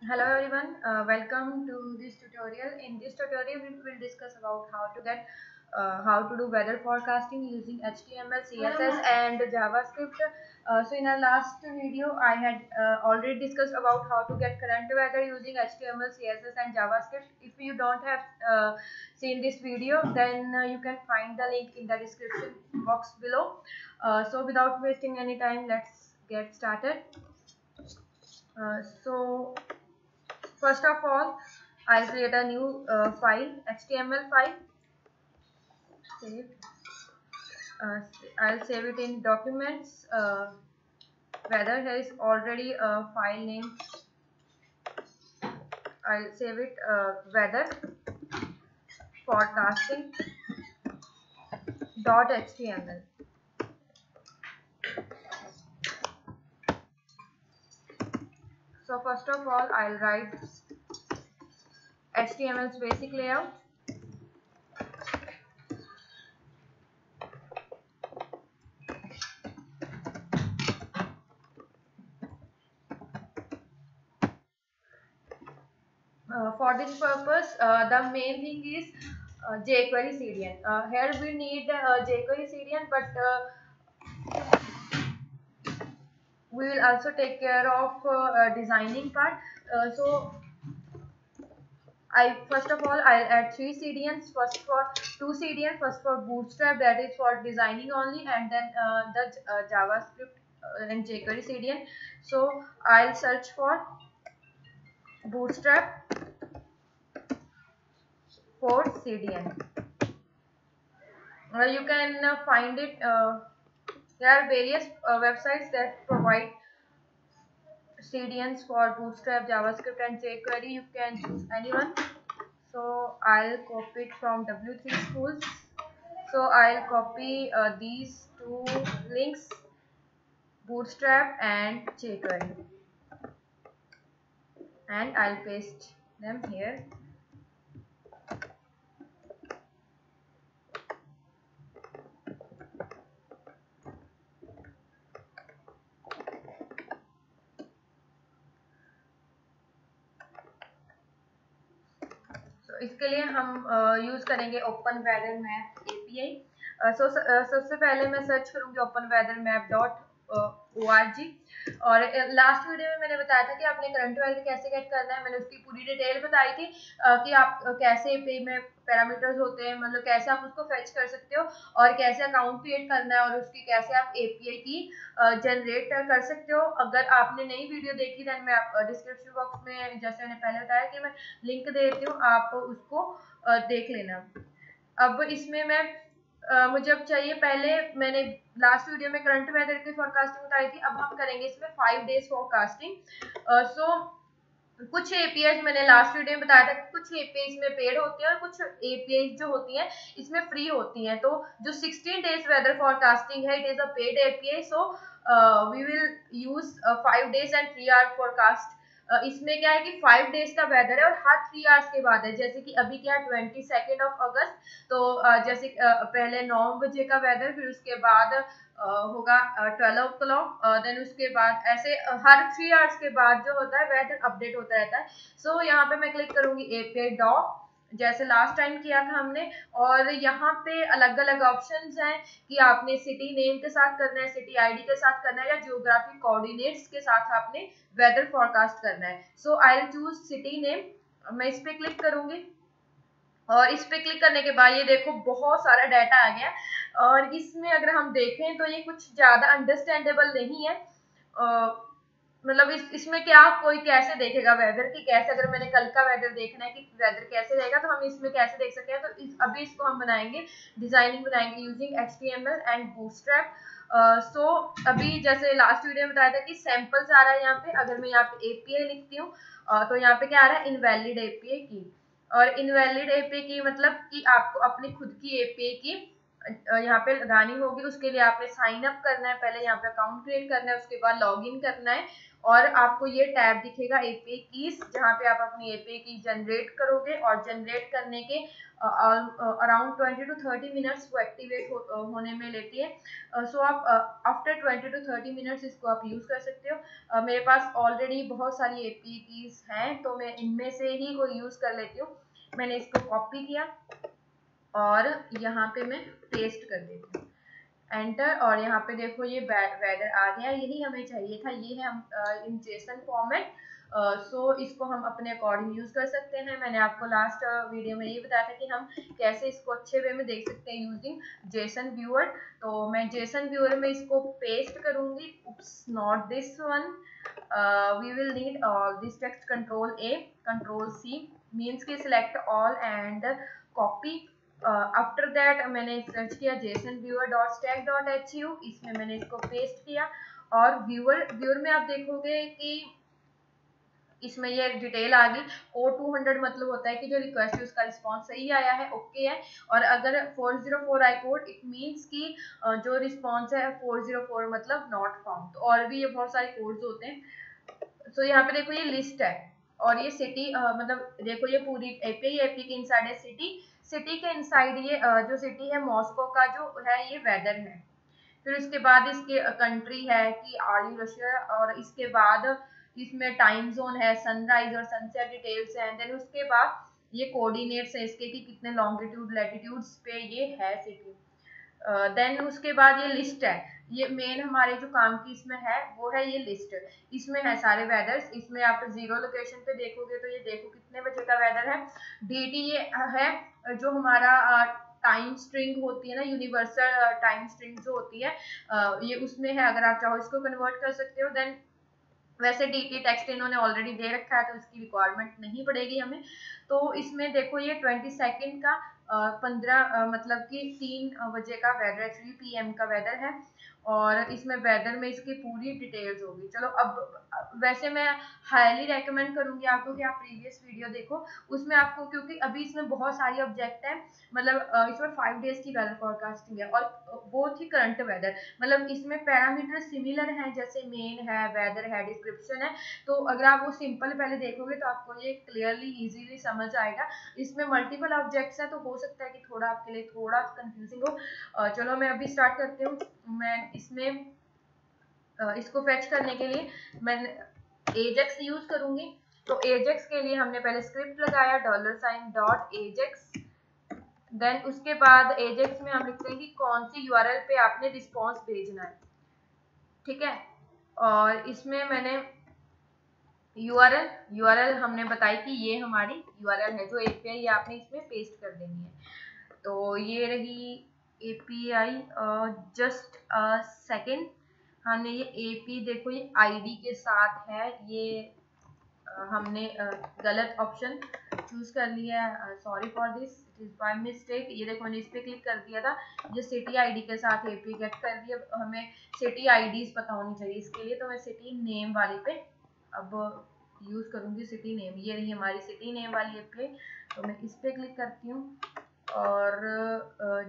Hello everyone, welcome to this tutorial. In this tutorial, we will discuss about how to do weather forecasting using HTML, CSS, and JavaScript. So in our last video, I had already discussed about how to get current weather using HTML, CSS, and JavaScript. If you don't have seen this video, then you can find the link in the description box below. So without wasting any time, let's get started. So first of all, I'll create a new file, HTML file. Save. I'll save it in documents. Whether there is already a file name, I'll save it weather forecasting .html. So first of all, I'll write HTML's basic layout. For this purpose, the main thing is jQuery CDN. Here we need jQuery CDN, but we will also take care of designing part. So first of all I'll add 3 CDNs. First for 2 CDN, first for Bootstrap, that is for designing only, and then the JavaScript and jQuery CDN. So I'll search for Bootstrap for CDN. You can find it. There are various websites that provide CDNs for Bootstrap, JavaScript, and jQuery. You can choose anyone. So I'll copy it from W3 Schools. So I'll copy these two links, Bootstrap and jQuery, and I'll paste them here. इसके लिए हम use करेंगे open weather map API. सबसे पहले मैं search करूंगी open weather map .org. और last video में मैंने बताया था कि आपने करंट वेदर कैसे गेट करना है. मैंने उसकी पूरी डिटेल बताई थी कि आप कैसे API में पैरामीटर्स होते हैं, मतलब कैसे आप उसको फेच कर सकते हो और कैसे अकाउंट क्रिएट करना है और उसकी कैसे आप API की जनरेट कर सकते हो. अगर आपने नई वीडियो देखी देन मैं डिस्क्रिप्शन बॉक्स में, जैसे मैंने पहले बताया कि मैं लिंक दे देती हूँ, आप उसको देख लेना. अब इसमें मैं मुझे अब चाहिए, पहले मैंने लास्ट वीडियो में करंट वेदर की फोरकास्टिंग बताई थी, अब हम करेंगे इसमें 5 डेज फोरकास्टिंग. सो कुछ एपीआई मैंने लास्ट वीडियो में बताया था कि कुछ एपीआई में पेड होती है और कुछ एपीआई जो होती हैं इसमें फ्री होती हैं. तो जो 16 डेज वेदर फोरकास्टिंग है, it is a paid API. So we will use 5 days and 3 hour forecast. इसमें क्या है कि 5 डेज का वेदर है और हर 3 आवर्स के बाद है. जैसे कि अभी क्या है 22 अगस्त, तो जैसे पहले 9 बजे का वेदर, फिर उसके बाद होगा 12 o'clock, देन उसके बाद ऐसे हर 3 आवर्स के बाद जो होता है वेदर अपडेट होता रहता है. सो यहाँ पे मैं क्लिक करूंगी API डॉक, जैसे लास्ट टाइम किया था हमने. और यहाँ पे अलग अलग ऑप्शंस हैं कि आपने सिटी नेम के साथ करना है, सिटी आईडी के साथ करना है, या जियोग्राफिक कोऑर्डिनेट्स के साथ आपने वेदर फोरकास्ट करना है. So I will choose city name. मैं इस पे क्लिक करूंगी और इस पे क्लिक करने के बाद ये देखो बहुत सारा डाटा आ गया. और इसमें अगर हम देखें तो ये कुछ ज्यादा अंडरस्टैंडेबल नहीं है. मतलब इसमें क्या कोई कैसे देखेगा वेदर की, कैसे अगर मैंने कल का वेदर देखना है कि वेदर कैसे रहेगा तो हम इसमें कैसे देख सकते हैं. तो अभी इसको हम बनाएंगे, डिजाइनिंग बनाएंगे यूजिंग HTML एंड बूटस्ट्रैप. सो अभी जैसे लास्ट वीडियो में बताया था कि सैंपल्स आ रहा है यहाँ पे. अगर मैं यहाँ पे API लिखती हूँ तो यहाँ पे क्या आ रहा है, इनवैलिड API की. और इनवैलिड API की मतलब कि आपको अपनी खुद की API की यहाँ पे लगानी होगी। उसके लिए आपने साइन अप करना है, पहले यहाँ पे अकाउंट क्रिएट करना है, उसके बाद लॉग इन करना है और आपको ये टैब दिखेगा एपीआई कीज, जहाँ पे आप अपनी एपीआई की जनरेट करोगे और जनरेट करने के अराउंड 20 to 30 मिनट्स वो एक्टिवेट होने में लेती है। सो आप आफ्टर 20 to 30 मिनट्स इसको आप यूज कर सकते हो। मेरे पास ऑलरेडी बहुत सारी एपीआई कीज हैं तो मैं इनमें से ही कोई यूज कर लेती हूँ। मैंने इसको कॉपी किया और यहाँ पे मैं पेस्ट कर देती हूँ, एंटर। और यहाँ पे देखो ये वेदर आ गया, यही हमें चाहिए था। ये है हम इन जेसन फॉर्मेट। सो इसको हम अपने अकॉर्डिंग यूज कर सकते हैं। मैंने आपको लास्ट वीडियो में ये बताया था कि हम कैसे इसको अच्छे वे में देख सकते हैं यूजिंग जेसन व्यूअर। तो मैं जेसन व्यूअर में इसको पेस्ट करूंगी। Oops, not this one, we will need this text, control A control C means key select all and copy. After that मैंने सर्च किया jsonviewer.stack.hu, इसमें मैंने इसको पेस्ट किया और व्यूअर में आप देखोगे कि इसमें ये डिटेल आ गई। O200 मतलब होता है कि जो रिक्वेस्ट है उसका रिस्पांस सही आया है, ओके है। और अगर 404 आई कोड, इट मीन्स कि जो रिस्पांस है 404 मतलब नॉट फाउंड। तो और भी ये बहुत सारे कोड्स होते हैं। सो यहाँ पे देखो ये लिस्ट है और ये सिटी मतलब देखो ये पूरी एपी के इनसाइड है सिटी के इनसाइड ये जो सिटी है मॉस्को का जो है ये वेदर है। फिर उसके बाद इसके कंट्री है कि आर यू रशिया, और इसके बाद इसमें टाइम जोन है, सनराइज और सनसेट डिटेल्स हैं। देन उसके बाद ये कोऑर्डिनेट्स है इसके कि कितने लॉन्गिट्यूड लैटिट्यूड्स पे ये है सिटी। देन उसके बाद ये लिस्ट है, ये मेन हमारे जो काम की इसमें है वो है ये लिस्ट। इसमें है सारे वेदर्स। इसमें आप जीरो लोकेशन पे देखोगे तो ये देखो कितने बजे का वेदर है। डीटी ये है जो हमारा टाइम स्ट्रिंग होती है ना, यूनिवर्सल टाइम स्ट्रिंग जो होती है ये उसमें है। अगर आप चाहो इसको कन्वर्ट कर सकते हो। देन वैसे डीटी टेक्स्ट इन्होंने ऑलरेडी दे रखा है तो इसकी रिक्वायरमेंट नहीं पड़ेगी हमें। तो इसमें देखो ये 22 का 15 मतलब कि 3 बजे का वेदर, 3 PM का वेदर है और इसमें वेदर में इसकी पूरी डिटेल्स होगी। चलो अब वैसे मैं हाईली रेकमेंड करूंगी आपको कि आप प्रीवियस वीडियो देखो, उसमें आपको, क्योंकि अभी इसमें बहुत सारी ऑब्जेक्ट है। मतलब इसमें 5 डेज की वेदर फोरकास्टिंग है और बहुत ही करंट वेदर, मतलब इसमें पैरामीटर सिमिलर हैं, जैसे मेन है, वेदर है, डिस्क्रिप्शन है। तो अगर आप वो सिंपल पहले देखोगे तो आपको ये क्लियरली इजीली समझ आएगा। इसमें मल्टीपल ऑब्जेक्ट्स हैं तो हो सकता है कि थोड़ा आपके लिए थोड़ा कंफ्यूजिंग हो। चलो मैं अभी स्टार्ट करती हूँ। मैं इसमें इसको फेच करने के लिए मैं एजेक्स यूज करूंगी। तो एजेक्स के लिए हमने पहले स्क्रिप्ट लगाया $.ajax। देन उसके बाद एजेक्स में हम लिखते हैं कि कौन सी यूआरएल पे आपने रिस्पॉन्स भेजना है, ठीक है। और इसमें मैंने यूआरएल हमने बताई कि ये हमारी यूआरएल है जो एपीआई आपने इसमें पेस्ट कर देनी है। तो ये रही एपीआई। जस्ट अ सेकेंड, हमने ये एपी देखो ये आईडी के साथ है, ये हमने गलत ऑप्शन चूज कर लिया है, sorry for this, it is by mistake. ये देखो मैंने इस पे क्लिक कर दिया था, ये सिटी आईडी के साथ एपी गेट कर दिया। हमें सिटी आईडीज पता होनी चाहिए इसके लिए, तो मैं सिटी नेम वाली पे अब यूज करूंगी सिटी नेम। ये रही हमारी सिटी नेम वाली एपी, तो मैं इस पे क्लिक करती हूँ और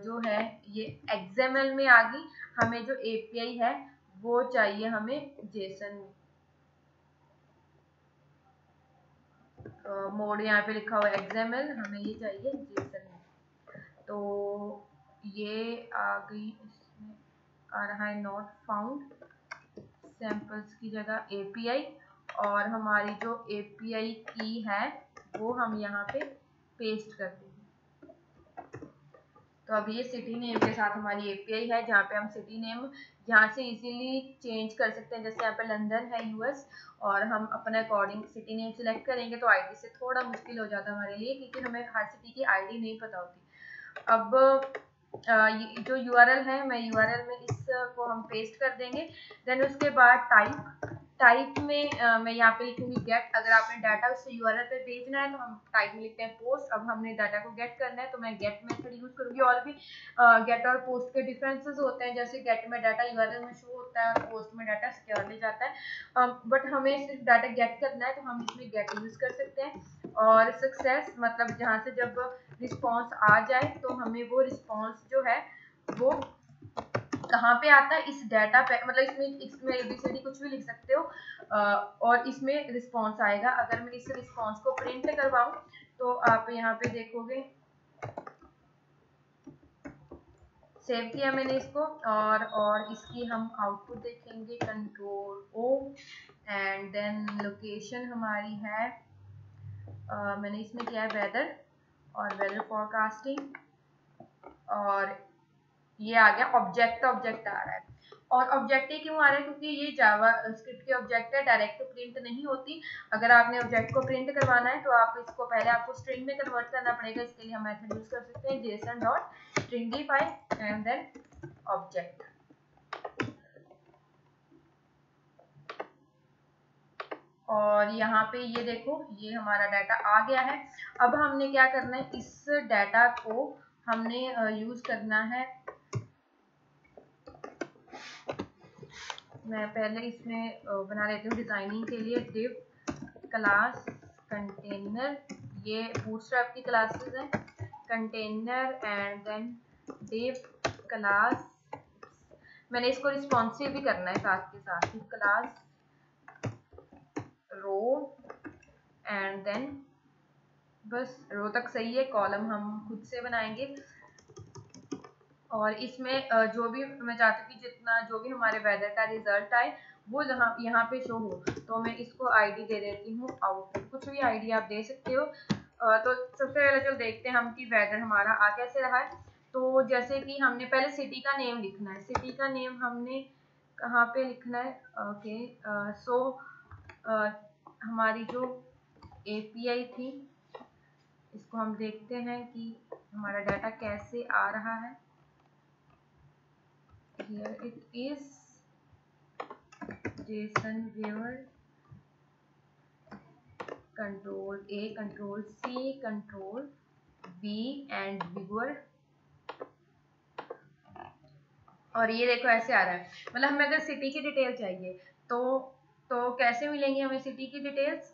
जो है ये एक्सएमएल में आ गई। हमें जो एपीआई है वो चाहिए हमें जेसन मोड, यहाँ पे लिखा हुआ है एक्सएमएल, हमें ये चाहिए जेसन। तो ये आ गई, इसमें आ रहा है नॉट फाउंड, सैंपल्स की जगह एपीआई, और हमारी जो एपीआई की है वो हम यहाँ पे पेस्ट कर देंगे। तो अब ये सिटी नेम के साथ हमारी एपीआई है, जहाँ पे हम सिटी नेम यहाँ से इजीली चेंज कर सकते हैं। जैसे यहाँ पे लंदन है यूएस, और हम अपने अकॉर्डिंग सिटी नेम सिलेक्ट करेंगे तो आईडी से थोड़ा मुश्किल हो जाता है हमारे लिए, क्योंकि हमें हर सिटी की आईडी नहीं पता होती। अब जो यूआरएल है, मैं यूआरएल में इसको हम पेस्ट कर देंगे। देन उसके बाद टाइप में मैं यहाँ पे लिखूंगी गेट। अगर आपने डाटा उससे यूआरएल पे भेजना है तो हम टाइप में लिखते हैं पोस्ट। अब हमने डाटा को गेट करना है तो मैं गेट मेथड यूज करूंगी। और भी गेट और पोस्ट के डिफरेंसेस होते हैं, जैसे गेट में डाटा यूआरएल में शो होता है और पोस्ट में डाटा सिक्योरली जाता है। बट हमें सिर्फ डाटा गेट करना है तो हम इसमें गेट यूज कर सकते हैं। और सक्सेस मतलब जहाँ से जब रिस्पॉन्स आ जाए तो हमें वो रिस्पॉन्स जो है वो कहाँ पे आता है, इस डाटा पे, मतलब इसमें ABCD कुछ भी लिख सकते हो, और इसमें रिस्पॉन्स आएगा। अगर मैं इस रिस्पॉन्स को प्रिंट करवाऊं तो आप यहाँ पे देखोगे, सेव किया मैंने इसको, और इसकी हम आउटपुट देखेंगे, Ctrl O, and then location हमारी है, मैंने इसमें किया है वेदर और वेदर फोरकास्टिंग, और ये आ गया ऑब्जेक्ट आ रहा है। और ऑब्जेक्ट ही क्यों आ रहा है, क्योंकि ये जावा स्क्रिप्ट के ऑब्जेक्ट है, डायरेक्ट प्रिंट नहीं होती। अगर आपने ऑब्जेक्ट को प्रिंट करवाना है तो आप इसको पहले आपको स्ट्रिंग में कन्वर्ट करना पड़ेगा। इसके लिए हम मेथड यूज कर सकते हैं json.stringify एंड देन ऑब्जेक्ट। और यहाँ पे ये देखो, ये हमारा डाटा आ गया है। अब हमने क्या करना है, इस डाटा को हमने यूज करना है। मैं पहले इसमें बना लेती हूँ डिजाइनिंग के लिए div क्लास कंटेनर, ये बूटस्ट्रैप की क्लासेस हैं, container and then div class, मैंने इसको रिस्पॉन्सिव भी करना है साथ के साथ, div class row and then बस रो तक सही है, कॉलम हम खुद से बनाएंगे। और इसमें जो भी मैं चाहती हूँ कि जितना जो भी हमारे वेदर का रिजल्ट आए वो यहाँ पे शो हो, तो मैं इसको आईडी दे देती हूँ आउटपुट, कुछ भी आईडी आप दे सकते हो। तो सबसे पहले चलो देखते हैं हम कि वेदर हमारा आ कैसे रहा है। तो जैसे कि हमने पहले सिटी का नेम लिखना है, सिटी का नेम हमने कहाँ पे लिखना है, ओके। सो हमारी जो API थी, इसको हम देखते हैं कि हमारा डाटा कैसे आ रहा है। Here it is, JSON viewer, Control A, Control C, Control V and viewer, और ये देखो ऐसे आ रहा है। मतलब हमें अगर सिटी की डिटेल चाहिए तो कैसे मिलेंगी हमें सिटी की डिटेल्स,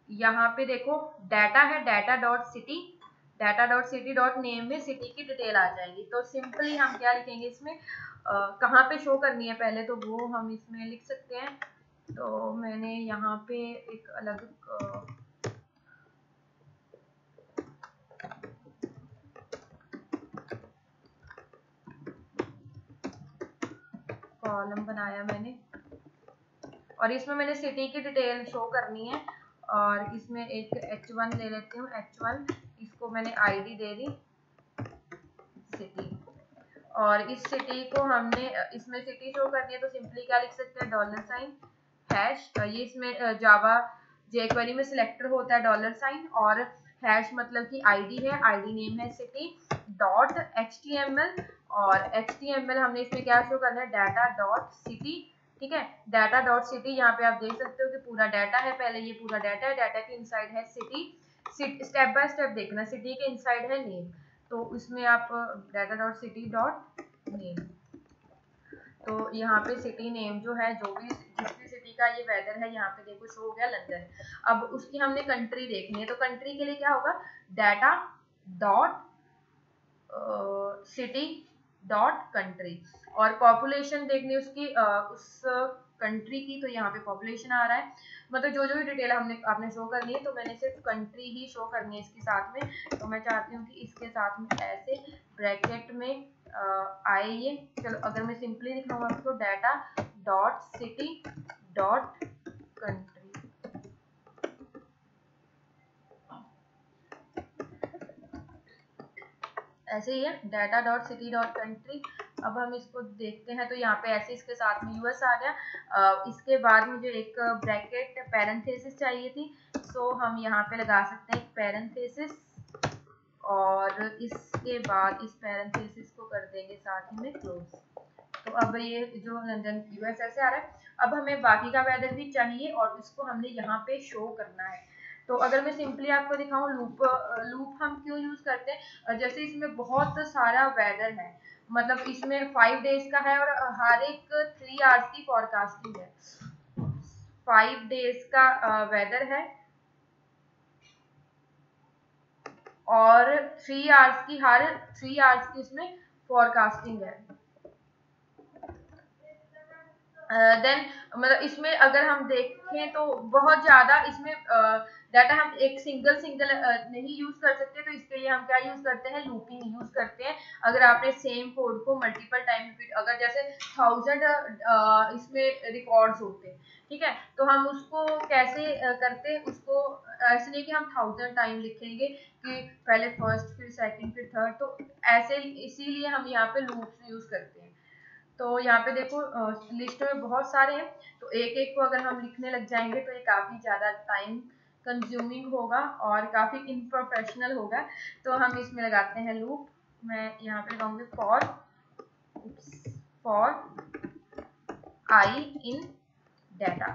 यहाँ पे देखो डाटा है, data.city.name में सिटी की डिटेल आ जाएगी। तो सिंपली हम क्या लिखेंगे इसमें, कहाँ पे शो करनी है पहले तो वो हम इसमें लिख सकते हैं। तो मैंने यहाँ पे एक अलग कॉलम बनाया मैंने, और इसमें मैंने सिटी की डिटेल शो करनी है, और इसमें एक H1 ले लेती हूँ, H1, इसको मैंने आईडी दे दी सिटी, और इस सिटी को हमने इसमें सिटी शो करनी है तो सिंपली क्या लिख सकते हैं, $#, ये इसमें जावा jQuery में सिलेक्टर होता है $, और हैश मतलब कि आईडी है, आईडी नेम है सिटी डॉट HTML, और HTML हमने इसमें क्या शो करना है, data.city, ठीक है, data.city। यहाँ पे आप देख सकते हो कि पूरा डाटा है, पहले ये पूरा डाटा है, डाटा के इनसाइड है सिटी, स्टेप बाय स्टेप देखना, सिटी के इनसाइड है नेम, तो इसमें आप data.city.name, तो यहाँ पे सिटी नेम जो है, जो भी जिस भी सिटी का ये वेदर है, यहाँ पे देखो शो हो गया लंदन। अब उसकी हमने कंट्री देखनी है, तो कंट्री के लिए क्या होगा, data.city.country, और पॉपुलेशन देखनी उसकी उस कंट्री की, तो यहाँ पे पॉपुलेशन आ रहा है। मतलब जो भी डिटेल आपने शो करनी है, तो मैंने सिर्फ कंट्री ही शो करनी है इसके साथ में। तो मैं चाहती हूँ कि इसके साथ में ऐसे ब्रैकेट में आए ये। चलो अगर मैं सिंपली दिखाऊँ आपको, data.city.country, ऐसे ही है, data.city.country। अब हम इसको देखते हैं, तो यहाँ पे ऐसे इसके साथ में US आ गया। इसके बाद मुझे एक ब्रैकेट पैरेंथेसिस चाहिए थी, सो हम यहाँ पे लगा सकते हैं एक पैरेंथेसिस, और इसके बाद इस पैरेंथेसिस को कर देंगे साथ ही में क्लोज। तो अब ये जो लंदन US ऐसे आ रहा है। अब हमें बाकी का वेदर भी चाहिए, और इसको हमने यहाँ पे शो करना है। तो अगर मैं सिंपली आपको दिखाऊं, लूप हम क्यों यूज करते हैं, जैसे इसमें बहुत सारा वेदर है, मतलब इसमें 5 डेज का है, और हर एक 3 आवर्स की फॉरकास्टिंग है, 5 डेज का वेदर है, और 3 आवर्स की, हर 3 आवर्स की इसमें फोरकास्टिंग है। देन मतलब इसमें अगर हम देखें तो बहुत ज़्यादा इसमें डाटा हम एक सिंगल नहीं यूज़ कर सकते, तो इसके लिए हम क्या यूज़ करते हैं, लूपिंग यूज़ करते हैं। अगर आपने सेम कोड को मल्टीपल टाइम रिपीट, अगर जैसे 1000 इसमें रिकॉर्ड्स होते हैं, ठीक है, तो हम उसको कैसे करते हैं, उसको ऐसे नहीं कि हम 1000 टाइम लिखेंगे कि पहले फर्स्ट फिर सेकंड फिर थर्ड, तो ऐसे इसीलिए हम यहाँ पे लूप्स यूज़ करते हैं। तो यहाँ पे देखो लिस्ट में बहुत सारे हैं, तो एक एक को अगर हम लिखने लग जाएंगे तो ये काफ़ी ज़्यादा टाइम कंज्यूमिंग होगा और काफ़ी इनप्रोफेशनल होगा। तो हम इसमें लगाते हैं लूप। मैं यहाँ पे लगाऊंगी फॉर आई इन डाटा,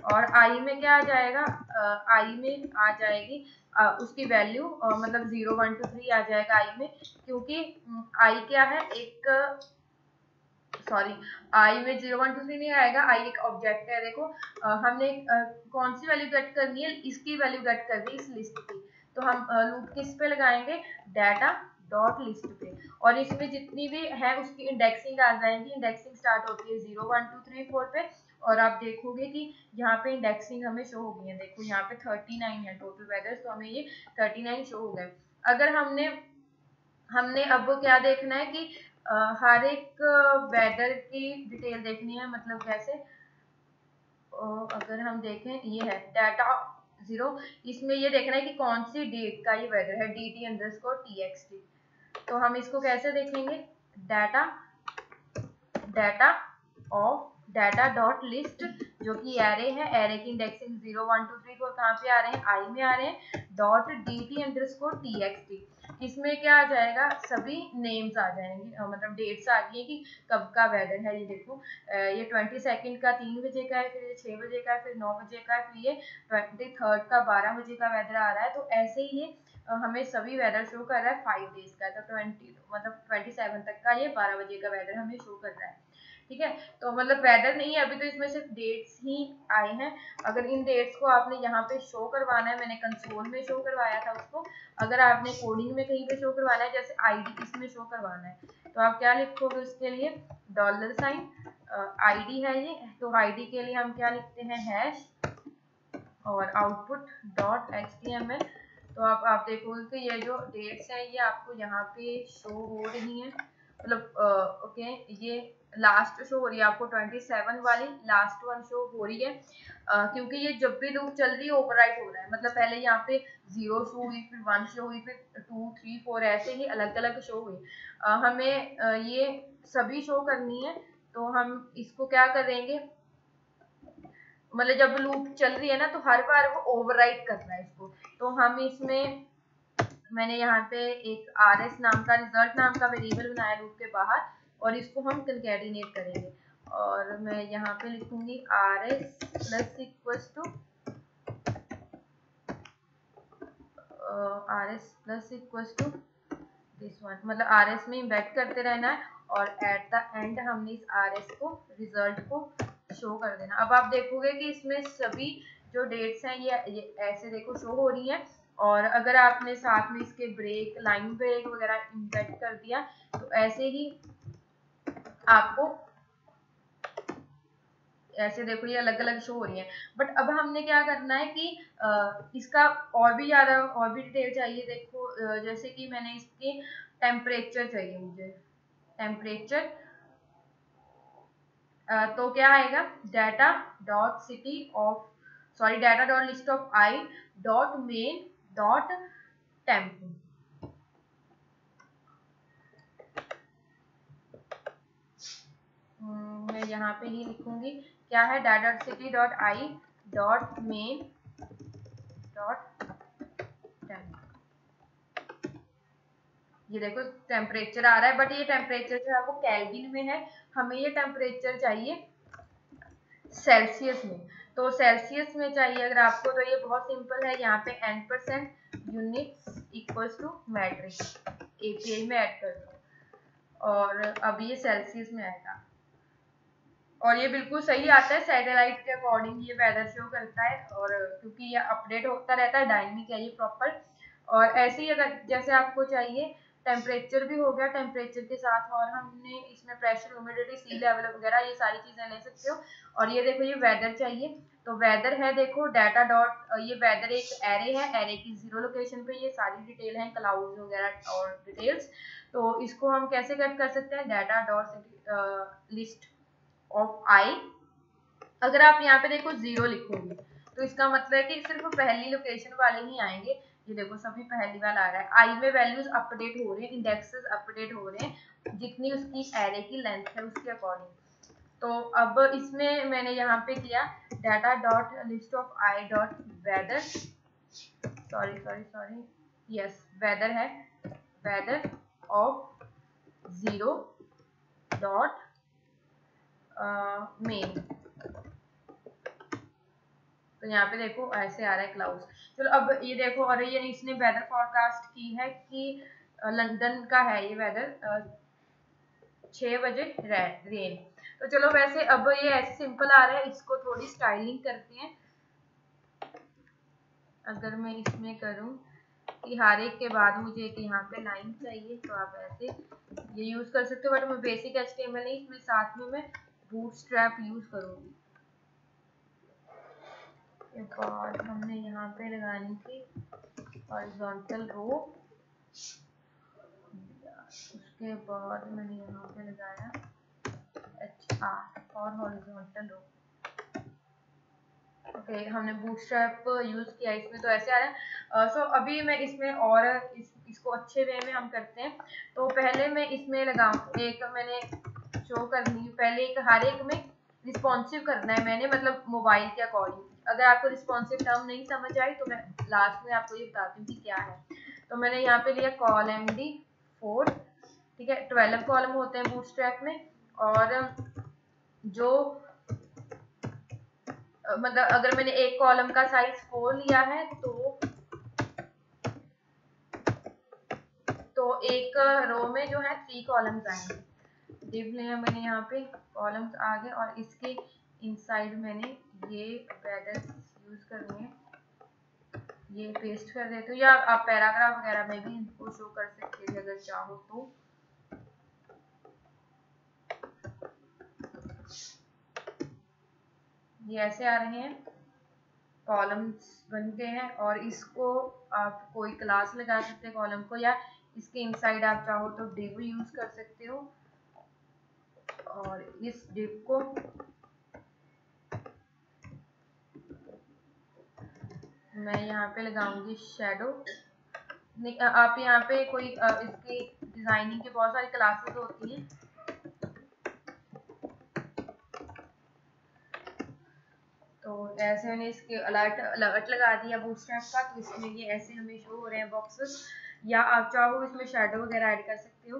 और आई में क्या आ जाएगा, आई में आ जाएगी उसकी वैल्यू, मतलब 0 1 2 3 आ जाएगा आई में, क्योंकि आई क्या है, एक सॉरी आई में 0 1 2 3 नहीं आएगा, आई एक ऑब्जेक्ट है। देखो हमने कौन सी वैल्यू गेट करनी है, इसकी वैल्यू गेट करनी है इस लिस्ट की, तो हम लूप किस पे लगाएंगे, डाटा डॉट लिस्ट पे, और इसमें जितनी भी है उसकी इंडेक्सिंग आ जाएगी। इंडेक्सिंग स्टार्ट होती है 0 1 2 3 4 पे, और आप देखोगे कि यहाँ पे इंडेक्सिंग हमें शो हो गई है। देखो यहाँ पे 39 है टोटल वेदर्स, तो हमें ये 39 शो हो गए। अगर हमने अब क्या देखना है कि हर एक वेदर की डिटेल देखनी है, मतलब कैसे, अगर हम देखें ये है डाटा 0, इसमें ये देखना है कि कौन सी डेट का ये वेदर है, dt_txt। तो हम इसको कैसे देखेंगे, data of data dot list, जो कि एरे है, एरे की इंडेक्सिंग 0 1 2 3 4 कहाँ पे आ रहे हैं, आई में आ रहे हैं, डॉट dt_txt। इसमें क्या आ जाएगा, सभी नेम्स आ जाएंगे, मतलब डेट्स आ गई है कि कब का वेदर है। ये देखो ये 22 का 3 बजे का है, फिर ये 6 बजे का है, फिर 9 बजे का है, फिर ये 23 का 12 बजे का वेदर आ रहा है। तो ऐसे ही ये हमें सभी वेदर शो कर रहा है 5 डेज का, तो 20 मतलब 27 तक का ये 12 बजे का वेदर हमें शो कर रहा है, ठीक है। तो मतलब वेदर नहीं है अभी, तो इसमें सिर्फ डेट्स ही आए हैं। अगर इन डेट्स को आपने यहाँ पे शो करवाना है, मैंने कंसोल में शो करवाया था उसको, अगर आपने कोडिंग में कहीं पे शो करवाना है, जैसे आईडी इसमें शो करवाना है, तो आप क्या लिखोगे उसके लिए, $, आईडी है ये, तो आईडी के लिए हम क्या लिखते हैं, हैश और आउटपुट डॉट html। तो आप देखोगे कि ये जो डेट्स हैं ये आपको यहाँ पे शो हो रही हैं, मतलब ओके, ये लास्ट शो हो रही है आपको 27 वाली लास्ट वन शो हो रही है, क्योंकि ये जब भी लूप चल रही है ओवरराइट हो रहा है। मतलब पहले यहाँ पे 0 शो हुई, फिर 1 शो हुई, फिर 2 3 4 ऐसे ही अलग अलग शो हुई। हमें ये सभी शो करनी है, तो हम इसको क्या करेंगे, मतलब जब लूप चल रही है ना, तो हर बार वो ओवरराइट करना है इसको। तो हम इसमें, मैंने यहाँ पे एक rs नाम का, रिजल्ट नाम का वेरिएबल बनाया लूप के बाहर, और इसको हम कंकैटिनेट करेंगे, और मैं यहाँ पे लिखूंगी rs plus equals to this one, मतलब rs में इम्बेड करते रहना है, और एट द एंड हमने इस rs को, रिजल्ट को शो कर देना। अब आप देखोगे कि इसमें सभी जो डेट्स हैं ये ऐसे देखो शो हो रही हैं, और अगर आपने साथ में इसके ब्रेक, लाइन ब्रेक वगैरह इम्बेड कर दिया, तो ऐसे ही आपको ऐसे देखो ये अलग अलग शो हो रही है। बट अब हमने क्या करना है कि इसका और भी ज़्यादा और भी डिटेल चाहिए। देखो जैसे कि मैंने इसके टेम्परेचर चाहिए मुझे, टेम्परेचर, तो क्या आएगा, data dot city of, sorry data dot list of I dot main dot temp. मैं यहाँ पे ही लिखूंगी क्या है, data dot city dot I dot main dot temp. ये देखो टेम्परेचर आ रहा है, बट ये टेम्परेचर जो है वो केल्विन में है, हमें ये टेम्परेचर चाहिए सेल्सियस में। तो सेल्सियस में चाहिए अगर आपको, तो ये बहुत सिंपल है, यहाँ पे n% units equals to metric API में ऐड कर दो, और अब ये सेल्सियस में आएगा, और ये बिल्कुल सही आता है, सैटेलाइट के अकॉर्डिंग ये वेदर शो करता है, और क्योंकि ये अपडेट होता रहता है, डायनेमिक है ये प्रॉपर। और ऐसे ही अगर जैसे आपको चाहिए टेम्परेचर भी हो गया, टेम्परेचर के साथ और हमने इसमें प्रेशर, ह्यूमिडिटी, सी लेवल वगैरह ये सारी चीजें ले सकते हो। और ये देखो ये वेदर चाहिए, तो वेदर है देखो डाटा डॉट, ये वेदर एक एरे है, एरे की 0 लोकेशन पे ये सारी डिटेल है, क्लाउड्स वगैरह और डिटेल्स। तो इसको हम कैसे कट कर सकते हैं, डाटा डॉट लिस्ट ऑफ आई। अगर आप यहाँ पे देखो 0 लिखोगे तो इसका मतलब है कि सिर्फ पहली लोकेशन वाले ही आएंगे। ये देखो सभी पहली वाला आ रहा है, आई में वैल्यूज अपडेट हो रहे हैं, इंडेक्सेस अपडेट हो रहे हैं जितनी उसकी एरे की लेंथ है उसके अकॉर्डिंग। तो अब इसमें मैंने यहाँ पे किया data dot list of I dot weather, sorry yes weather है, वेदर ऑफ 0 डॉट मेन। तो यहाँ पे देखो ऐसे आ रहा है क्लाउड्स। चलो अब ये देखो, और ये इसने वेदर फॉरकास्ट की है कि लंदन का है ये वेदर 6 बजे रेन। तो चलो वैसे अब ये ऐसे सिंपल आ रहा है, इसको थोड़ी स्टाइलिंग करते हैं। अगर मैं इसमें करूं कि हर एक के बाद मुझे एक यहाँ पे लाइन चाहिए, तो आप ऐसे ये यूज कर सकते हो, बट मैं बेसिक HTML नहीं, इसमें साथ में मैं बूटस्ट्रैप यूज करूंगी। एक और हमने यहाँ पे लगानी थी हॉरिजॉन्टल रो, उसके बाद मैंने यहाँ पे लगाया HR और हॉरिजॉन्टल रो। ओके, हमने बूटस्ट्रैप यूज किया इसमें, तो ऐसे आ रहा है। सो अभी मैं इसमें और इसको अच्छे वे में हम करते हैं। तो पहले मैं इसमें लगाऊं, एक मैंने शो करनी है, पहले एक हर एक में रिस्पॉन्सिव करना है मैंने, मतलब मोबाइल के अकॉर्डिंग। अगर आपको रिस्पॉन्सिव टर्म नहीं समझ आई तो मैं लास्ट में आपको ये बताती हूँ कि क्या है। तो मैंने यहाँ पे लिया कॉल MD4, ठीक है, 12 कॉलम होते हैं बूटस्ट्रैप में। और जो मतलब अगर मैंने एक कॉलम का साइज 4 लिया है तो एक रो में जो है 3 कॉलम्स आएंगे। डिव लिया मैंने, यहाँ पे कॉलम्स आ गए, और इसके इनसाइड मैंने ये वेदर यूज करनी है, ये पेस्ट कर देते हो, या आप पैराग्राफ वगैरह में भी इनको शो कर सकते हैं अगर चाहो तो। ये ऐसे आ रहे हैं, कॉलम्स बन गए हैं, और इसको आप कोई क्लास लगा सकते हैं कॉलम को, या इसके इनसाइड आप चाहो तो डिव यूज कर सकते हो। और इस डिव को मैं यहाँ पे लगाऊंगी शेडो। आप यहाँ पे कोई इसकी डिजाइनिंग के बहुत सारी क्लासेस होती हैं, तो ऐसे मैंने इसके अलर्ट लगा दिया बूटस्ट्रैप का, तो इसमें ये ऐसे हमें शो हो रहे हैं बॉक्सेस। या आप चाहो इसमें शेडो वगैरह ऐड कर सकते हो।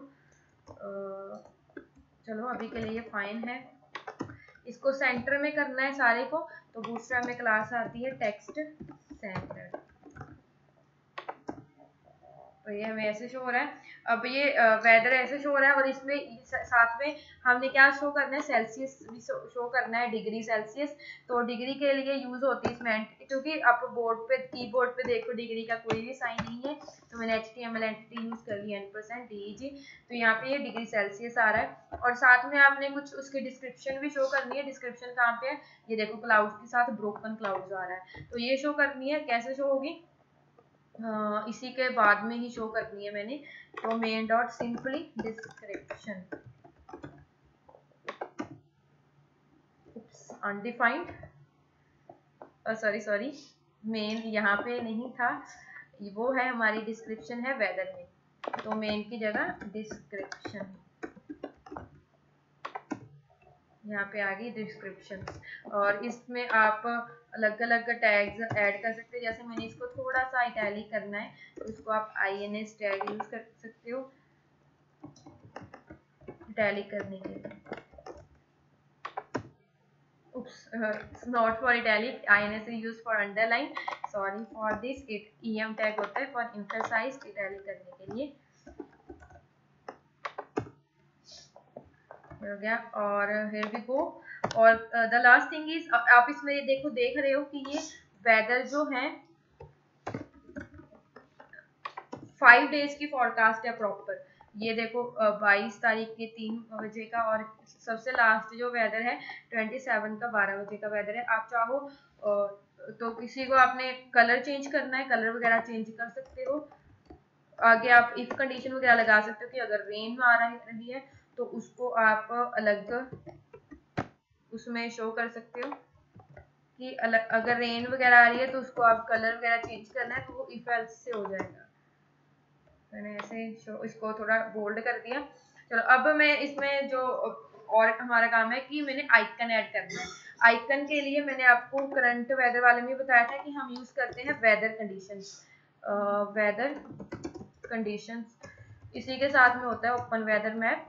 चलो अभी के लिए ये फाइन है। इसको सेंटर में करना है सारे को, तो बूटस्ट्रैप में क्लास आती है टेक्स्ट सेंटर, तो ये हमें ऐसे शो हो रहा है। अब ये वेदर ऐसे शो हो रहा है, और इसमें साथ में हमने क्या शो करना है, सेल्सियस भी शो करना है, डिग्री सेल्सियस। तो डिग्री के लिए यूज होती है इसमें, क्योंकि आप बोर्ड पे कीबोर्ड पे देखो डिग्री का कोई भी साइन नहीं है, तो मैंने HTML एंटिटी यूज कर ली %DEG। तो यहाँ पे ये डिग्री सेल्सियस आ रहा है, और साथ में आपने कुछ उसकी डिस्क्रिप्शन भी शो करनी है। डिस्क्रिप्शन कहाँ पे है, ये देखो क्लाउड्स के साथ ब्रोकन क्लाउड्स आ रहा है, तो ये शो करनी है। कैसे शो होगी, इसी के बाद में ही शो करनी है मैंने। तो main dot simply description undefined, sorry main यहाँ पे नहीं था, वो है हमारी डिस्क्रिप्शन है वेदर में, तो मेन की जगह डिस्क्रिप्शन, यहाँ पे आ गई डिस्क्रिप्शन। और इसमें आप अलग अलग टैग्स ऐड कर सकते हैं, जैसे मैंने इसको थोड़ा सा इटैलिक करना है, तो इसको आप INS टैग यूज कर सकते हो इटैलिक करने के लिए। Not for italic, INS is use for underline, sorry for this. EM tag होता है फॉर एम्फसाइज्ड, इटैलिक करने के लिए हो गया। और here we go। और द लास्ट थिंग इज, आप इसमें ये देखो देख रहे हो कि ये वेदर जो है 5 डेज की फॉरकास्ट है प्रॉपर। ये देखो 22 तारीख के 3 बजे का, और सबसे लास्ट जो वेदर है 27 का 12 बजे का वेदर है। आप चाहो तो किसी को आपने कलर चेंज करना है, कलर वगैरह चेंज कर सकते हो। आगे आप इफ कंडीशन वगैरह लगा सकते हो कि अगर रेन आ रही है तो उसको आप अलग उसमें शो कर सकते हो कि अलग, अगर रेन वगैरह आ रही है तो उसको आप कलर वगैरह चेंज करना है तो वो इफ एल्स से हो जाएगा। मैंने ऐसे शो इसको थोड़ा बोल्ड कर दिया। चलो अब मैं इसमें जो और हमारा काम है कि मैंने आइकन ऐड करना है। आइकन के लिए मैंने आपको करंट वेदर वाले में बताया था कि हम यूज करते हैं वेदर कंडीशंस। वेदर कंडीशंस इसी के साथ में होता है open weather map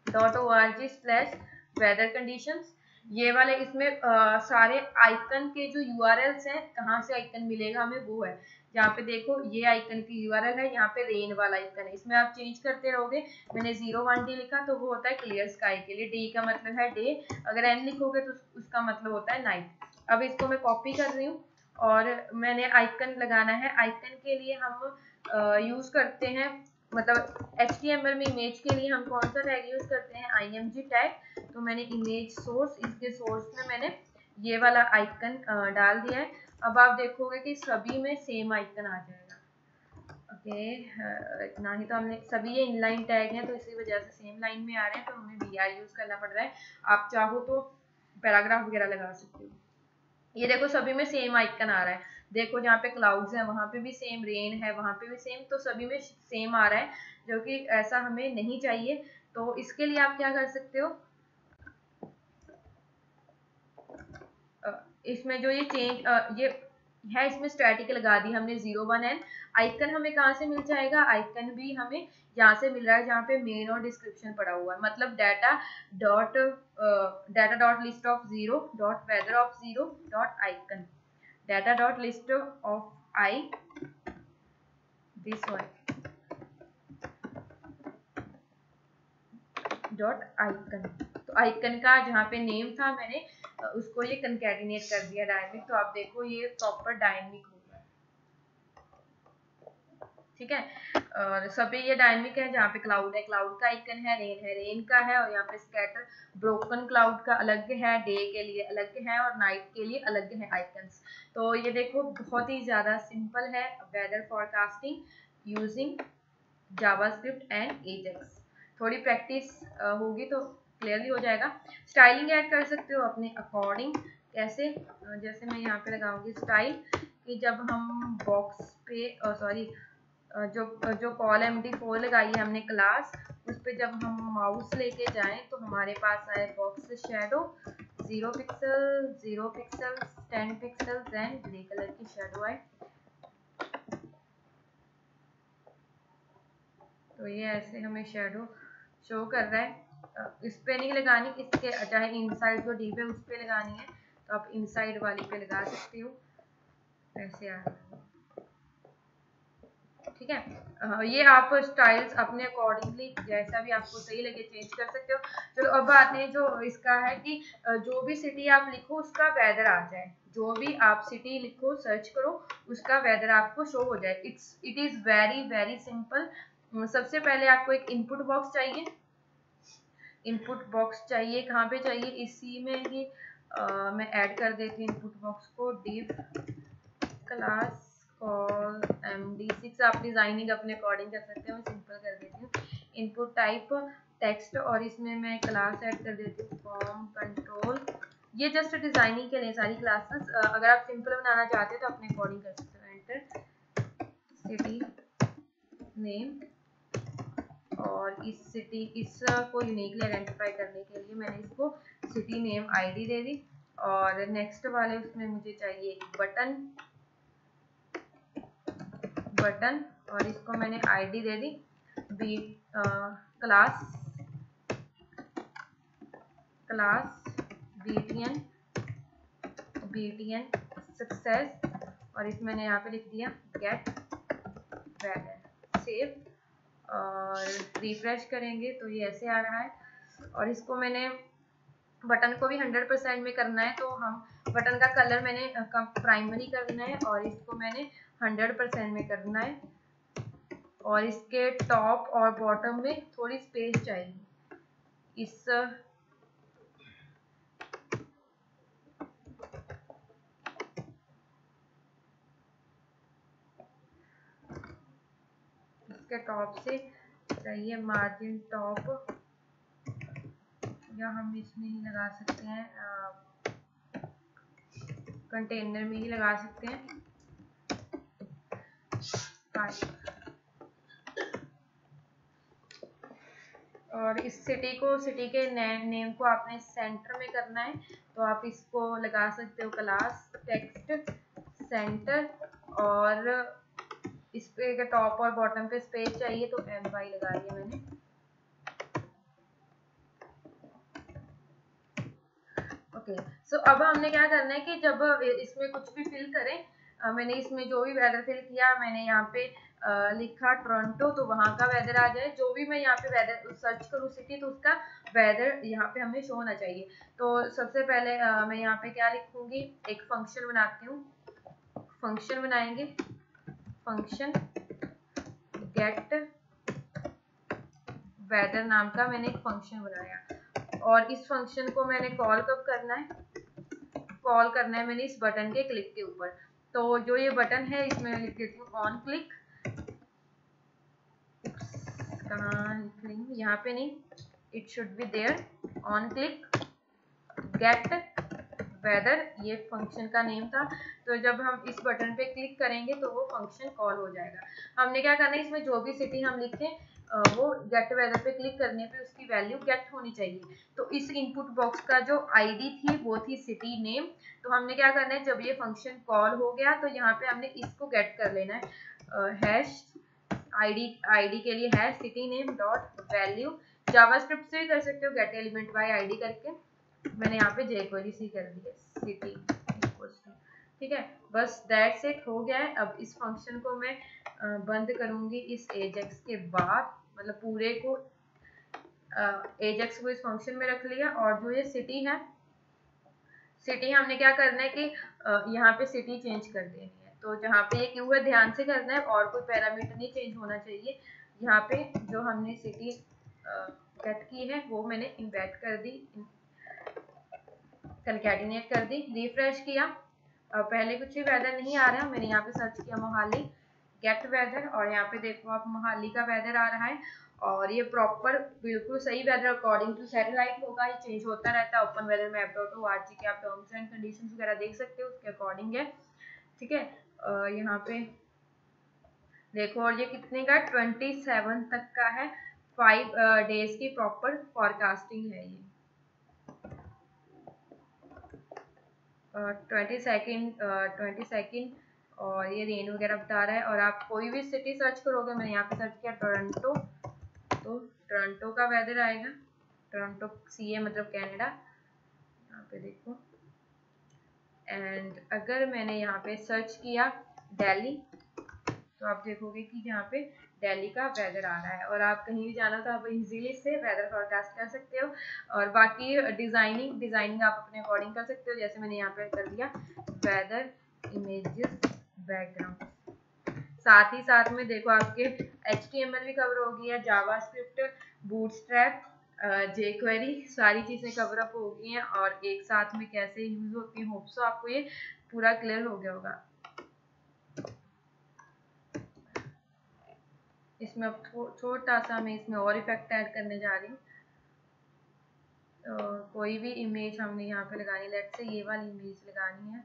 .org/weather conditions। ये वाले इसमें सारे आइकन के जो यूआरएल्स हैं, कहाँ से आइकन मिलेगा हमें वो है। यहाँ पे देखो ये आइकन की यूआरएल है, यहाँ पे रेन वाला आइकन है, इसमें आप चेंज करते रहोगे। मैंने 01D लिखा तो वो होता है क्लियर स्काई के लिए, डी का मतलब है डे, अगर एन लिखोगे तो उसका मतलब होता है नाइट। अब इसको मैं कॉपी कर रही हूँ और मैंने आइकन लगाना है। आइकन के लिए हम यूज करते हैं, मतलब HTML में इमेज के लिए हम कौन सा टैग यूज करते हैं, IMG टैग। तो मैंने इमेज सोर्स, इसके सोर्स में मैंने ये वाला आइकन डाल दिया है। अब आप देखोगे कि सभी में सेम आइकन आ जाएगा। ओके, इतना ही तो हमने सभी ये इनलाइन टैग हैं तो इसी वजह से सेम लाइन में आ रहे हैं, तो हमें BR यूज करना पड़ रहा है। आप चाहो तो पैराग्राफ वगैरह लगा सकते हो। ये देखो सभी में सेम आइकन आ रहा है। देखो जहाँ पे क्लाउड्स है वहां पे भी सेम, रेन है वहां पे भी सेम, तो सभी में सेम आ रहा है, जो कि ऐसा हमें नहीं चाहिए। तो इसके लिए आप क्या कर सकते हो, इसमें जो ये चेंज ये है इसमें स्टैटिक लगा दी हमने 01N। आइकन हमें कहाँ से मिल जाएगा, आइकन भी हमें यहाँ से मिल रहा है जहाँ पे मेन और डिस्क्रिप्शन पड़ा हुआ है, मतलब data dot list of 0 dot weather of 0 dot icon, data dot list of I this one dot icon. तो आइकन का जहाँ पे नेम था मैंने उसको ये कंकैटिनेट कर दिया डायनेमिक। तो आप देखो ये प्रॉपर डायनेमिक होगा, ठीक है। और सभी ये डायनेमिक है, जहाँ पे क्लाउड है क्लाउड का आइकन है रेन का है, और यहाँ पे स्कैटर ब्रोकन क्लाउड का अलग है, डे के लिए अलग है और नाइट के लिए अलग है आइकन्स। तो ये देखो बहुत ही ज्यादा सिंपल है weather forecasting using JavaScript and Ajax. थोड़ी प्रैक्टिस होगी तो क्लियरली हो जाएगा। स्टाइलिंग ऐड कर सकते हो अपने अकॉर्डिंग, कैसे, जैसे मैं यहाँ पे लगाऊंगी स्टाइल कि जब हम बॉक्स पे सॉरी जो कॉल MD4 लगाई है हमने क्लास, उस पे जब हम माउस लेके जाएं तो हमारे पास आए box shadow 0 pixel 0 pixel 10 pixel and grey colour की शेडो आए। तो ये ऐसे हमें शेडो शो कर रहा है। इस पे नहीं लगानी, इसके चाहे इनसाइड जो डीप है उस पे लगानी है तो आप इनसाइड वाली पे लगा सकते हो, ऐसे आ रहा है, ठीक है। ये आप स्टाइल्स अपने अकॉर्डिंगली जैसा भी आपको सही लगे चेंज कर सकते हो। चलो अब बात है जो इसका है कि जो भी सिटी आप लिखो उसका वेदर आ जाए, जो भी आप सिटी लिखो सर्च करो उसका वेदर आपको शो हो जाए। It is very very simple. सबसे पहले आपको एक इनपुट बॉक्स चाहिए, इनपुट बॉक्स चाहिए कहाँ पे चाहिए, इसी में ही मैं ऐड कर देती हूँ इनपुट बॉक्स को, div क्लास कॉल MD6। आप डिजाइनिंग अपने अकॉर्डिंग कर सकते हो, मैं सिंपल कर देती हूँ। इनपुट टाइप टेक्स्ट और इसमें मैं क्लास ऐड कर देती हूँ फॉर्म कंट्रोल। ये जस्ट डिजाइनिंग के लिए सारी क्लासेस, अगर आप सिंपल बनाना चाहते हो तो अपने अकॉर्डिंग कर सकते हो। एंटर सिटी नेम, और इस सिटी इसको यूनिकली आइडेंटिफाई करने के लिए मैंने इसको सिटी नेम ID दे दी। और नेक्स्ट वाले उसमें मुझे चाहिए बटन और इसको मैंने ID दे दी क्लास BTN सक्सेस, और इसमें मैंने यहाँ पे लिख दिया गेट वेदर। सेव और रिफ्रेश करेंगे तो ये ऐसे आ रहा है। और इसको मैंने बटन को भी 100% में करना है, तो हम बटन का कलर मैंने प्राइमरी करना है और इसको मैंने 100% में करना है। और इसके टॉप और बॉटम में थोड़ी स्पेस चाहिए। इस इसके टॉप से चाहिए मार्जिन टॉप, या हम इसमें ही लगा सकते हैं, कंटेनर में ही लगा सकते हैं। और इस सिटी के नेम को आपने सेंटर में करना है, तो आप इसको लगा सकते हो क्लास टेक्स्ट सेंटर, और इस पे टॉप और बॉटम पे स्पेस चाहिए तो my लगा दिया मैंने। ओके, सो अब हमने क्या करना है कि जब इसमें कुछ भी फिल करें, मैंने इसमें जो भी वेदर फिल किया, मैंने यहाँ पे लिखा टोरंटो, तो वहाँ का वेदर आ जाए। जो भी मैं यहाँ पे वेदर सर्च करूँ सिटी, तो उसका वेदर यहाँ पे हमें शो होना चाहिए। तो सबसे पहले मैं यहाँ पे क्या लिखूंगी, एक फंक्शन बनाती हूँ। फंक्शन बनाएंगे, फंक्शन गेट वेदर नाम का मैंने एक फंक्शन बनाया, और इस फंक्शन को मैंने कॉल कब करना है, कॉल करना है मैंने इस बटन के क्लिक के ऊपर। तो जो ये बटन है इसमें मैं लिख देती हूँ ऑन क्लिक, कहाँ लिख रही हूँ, यहाँ पे नहीं, it should be there, on click get weather, ये फंक्शन का नेम था। तो जब हम इस बटन पे क्लिक करेंगे तो वो फंक्शन कॉल हो जाएगा। हमने क्या करना है, इसमें जो भी सिटी हम लिखें वो गेट वेदर पे क्लिक करने पे उसकी वैल्यू गेट होनी चाहिए। तो इस इनपुट बॉक्स का जो आईडी थी वो थी सिटी नेम। तो हमने क्या करना है, जब ये फंक्शन कॉल हो गया तो यहाँ पे हमने इसको गेट कर लेना है, हैश आईडी के लिए hash city name dot value. JavaScript से भी कर सकते हो, गेट एलिमेंट बाय आईडी करके। मैंने यहाँ पे jQuery सी कर दी है, सिटी, ठीक है, बस दैट्स इट, हो गया है। अब इस फंक्शन को मैं बंद करूंगी इस एजेक्स के बाद, मतलब पूरे को एजेक्स को इस फंक्शन में रख लिया। और जो ये सिटी है, सिटी हमने क्या करना है कि यहाँ पे सिटी चेंज कर देनी है। तो जहाँ पे ये क्यू है ध्यान से करना है, और कोई पैरामीटर नहीं चेंज होना चाहिए। यहाँ पे जो हमने सिटी सेट की है वो मैंने इम्बेड कर दी, कंकैटिनेट कर दी, रिफ्रेश किया, पहले कुछ भी वेदर नहीं आ रहा, मैंने यहाँ पे सर्च किया मोहाली, गेट वेदर, और यहाँ पे देखो आप मोहाली का वेदर आ रहा है। और ये प्रॉपर बिल्कुल सही वेदर अकॉर्डिंग टू सैटेलाइट होगा, ये चेंज होता रहता है। ओपन वेदर मैप .org के आप टर्म्स एंड कंडीशंस वगैरह देख सकते हो, उसके अकॉर्डिंग है, ठीक है। यहाँ पे देखो, और ये कितने का, 27 तक का है, 5 डेज की प्रॉपर फॉरकास्टिंग है ये। 22 और ये रेन वगैरह बता रहा है। और आप कोई भी सिटी सर्च करोगे, मैंने यहाँ पे सर्च किया टोरंटो, तो टोरंटो का वेदर आएगा, टोरंटो CA मतलब कनाडा, यहाँ पे देखो। एंड अगर मैंने यहाँ पे सर्च किया दिल्ली, तो आप देखोगे कि यहाँ पे दिल्ली का वेदर आ रहा है। और आप कहीं भी जाना तो आप इजीली से वेदर फोरकास्ट कर सकते हो। और बाकी डिजाइनिंग आप अपने अकॉर्डिंग कर सकते हो, जैसे मैंने यहाँ पे कर दिया वेदर इमेजेस बैकग्राउंड। साथ ही साथ में देखो आपके HTML भी कवर हो गई है, जावास्क्रिप्ट, बूटस्ट्रैप, jQuery, सारी चीजें कवर अप हो गई हैं, और एक साथ में कैसे यूज होती है। होप सो आपको ये पूरा क्लियर हो गया होगा। इसमें अब छोटा सा मैं इसमें और इफेक्ट ऐड करने जा रही हूँ। कोई भी इमेज हमने यहाँ पे लगानी, लेट्स से ये वाली इमेज लगानी है।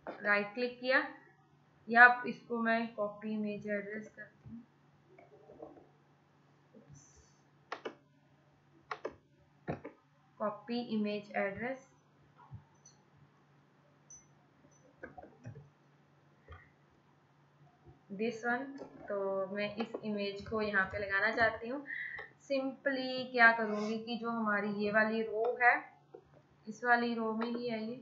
राइट क्लिक किया, या इसको मैं कॉपी इमेज एड्रेस करती हूँ, copy image address, this one. तो मैं इस इमेज को यहाँ पे लगाना चाहती हूँ। सिंपली क्या करूँगी कि जो हमारी ये वाली रो है, इस वाली रो में ही है ये,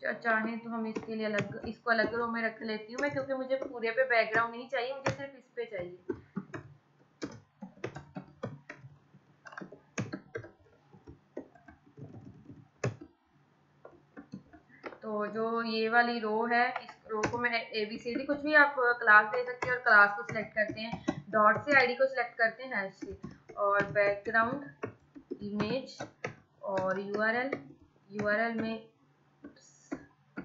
चाहें तो हम इसके लिए इसको अलग रो में रख लेती हूँ मैं, क्योंकि मुझे पूरे पे बैकग्राउंड नहीं चाहिए, मुझे सिर्फ इस पे चाहिए। तो तो जो ये वाली रो है, इस रो को मैं ABCD कुछ भी आप क्लास दे सकते हैं और क्लास को सिलेक्ट करते हैं, डॉट से ID को सिलेक्ट करते हैं हैश से, और बैकग्राउंड इमेज और URL में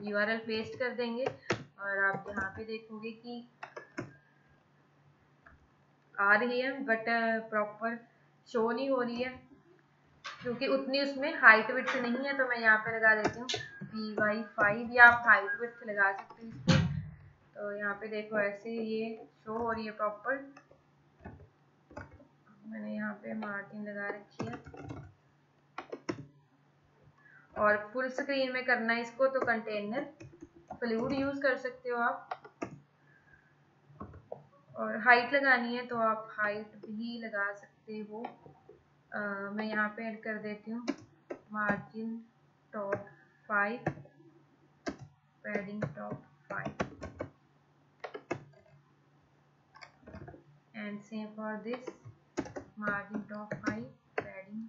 URL पेस्ट कर देंगे। और आप यहाँ पे देखोगे कि आ रही है बट प्रॉपर शो नहीं हो रही है क्योंकि उतनी उसमें हाइट विड्थ नहीं है। तो मैं यहाँ पे लगा देती हूँ PY5, या आप हाइट विड्थ लगा सकते हैं इसको। तो यहाँ पे देखो ऐसे ये शो हो रही है प्रॉपर। मैंने यहाँ पे मार्जिन लगा रखी है और फुल स्क्रीन में करना है इसको तो कंटेनर फ्लूइड यूज कर सकते हो आप। और हाइट लगानी है तो आप हाइट भी लगा सकते हो। मैं यहाँ पे ऐड कर देती हूँ margin top 5, padding top 5 and same for this margin top 5, padding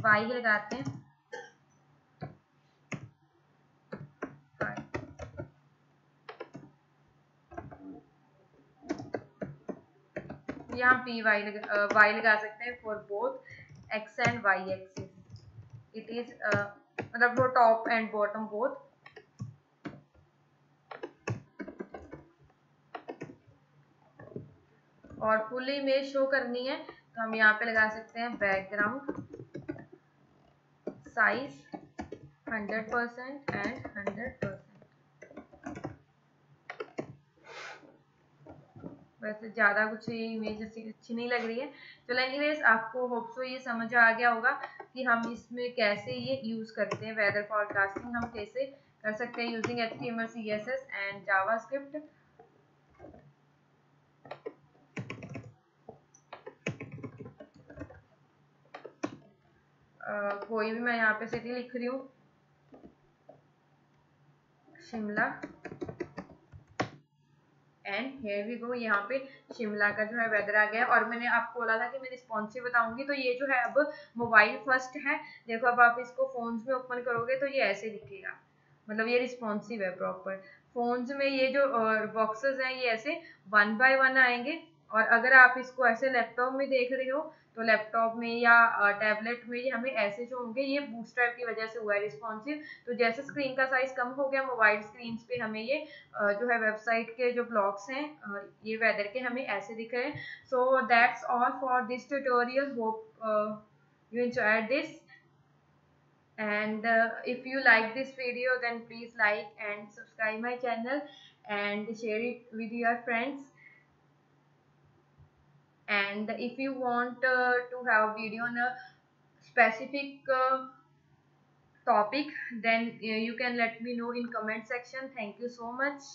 Y लगाते हैं 5। यहाँ Y लगा सकते हैं for both X and Y axis. It is मतलब वो टॉप एंड बॉटम बोथ। और फुल इमेज शो करनी है तो हम यहाँ पे लगा सकते हैं बैकग्राउंड साइज 100% एंड 100%। वैसे ज़्यादा कुछ इमेज अच्छी नहीं लग रही है। चलो एनीवेज, आपको होप सो ये समझ आ गया होगा कि हम इसमें कैसे ये यूज़ करते हैं। वेदर फॉरकास्टिंग हम कैसे कर सकते हैं using HTML CSS and JavaScript. कोई भी मैं यहाँ पे सिटी लिख रही हूँ, Shimla, and here we go. यहाँ पे शिमला का जो है वेदर आ गया। और मैंने आपको बोला था कि मैं रिस्पॉन्सिव बताऊंगी, तो ये जो है अब मोबाइल फर्स्ट है। देखो अब आप इसको फोन्स में ओपन करोगे तो ये ऐसे दिखेगा, मतलब ये रिस्पॉन्सिव है प्रॉपर। फोन्स में ये जो बॉक्सेस हैं ये ऐसे 1 बाय 1 आएंगे। और अगर आप इसको ऐसे लैपटॉप में देख रहे हो तो लैपटॉप में या टैबलेट में ये हमें ऐसे जो होंगे, ये बूटस्ट्रैप की वजह से हुआ है रिस्पॉन्सिव। तो जैसे स्क्रीन का साइज कम हो गया मोबाइल स्क्रीन पे हमें ये जो है वेबसाइट के जो ब्लॉग्स हैं ये वेदर के हमें ऐसे दिख रहे हैं। So that's all for this tutorial. Hope you enjoyed this, and if you like this video then please like and subscribe my channel and share it with your friends. And if you want to have a video on a specific topic, then you can let me know in comment section. Thank you so much.